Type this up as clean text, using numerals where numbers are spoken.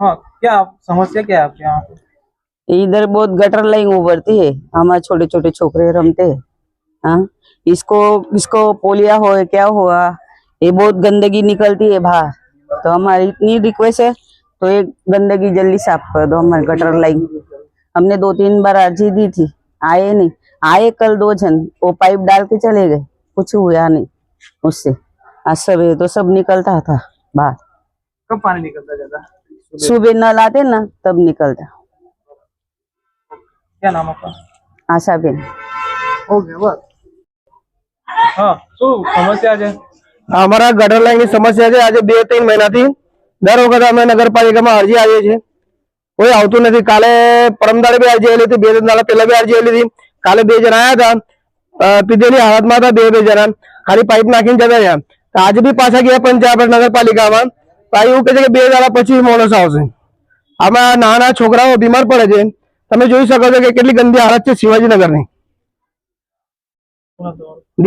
हाँ, क्या समस्या क्या है आपके यहाँ पे? इधर बहुत गटर लाइन उभरती है, हमारे छोटे छोटे छोकरे रमते हैं। हाँ, इसको इसको पोलिया हो क्या हुआ, ये बहुत गंदगी निकलती है बाहर। तो हमारी इतनी रिक्वेस्ट है, तो ये गंदगी जल्दी साफ कर दो हमारे गटर लाइन। हमने 2-3 बार अर्जी दी थी, आए नहीं। आए कल 2 जन, वो पाइप डाल के चले गए, कुछ हुआ नहीं उससे। आज सवेरे तो सब निकलता था बाहर। कब पानी निकलता ज्यादा? सुबह नल आते ना तब निकलता। क्या नाम आपका? आशा बेन। हो गया बस। हाँ, શું સમસ્યા છે? અમારા ગટર લાઈન ની સમસ્યા છે। આજે 2-3 મહિનાથી દર વખત અમે નગરપાલિકામાં અરજી આવીએ છીએ, કોઈ આવતું નથી। કાલે પરમદાડે બી અરજી આવેલી હતી, 2 દિન પહેલા બી અરજી આવેલી હતી। કાલે 2 જણા આવ્યા હતા, પીધેલી હાલતમાં હતા 2 જણા, ખાલી પાઇપ નાખીને જતા રહ્યા। તો આજે બી પાછા ગયા પંચાયત નગરપાલિકામાં, તો એવું કહે છે કે 2 દાડા પછી માણસ આવશે। આમાં નાના છોકરાઓ બીમાર પડે છે। તમે જોઈ શકો છો કે કેટલી ગંદી હાલત છે શિવાજીનગરની।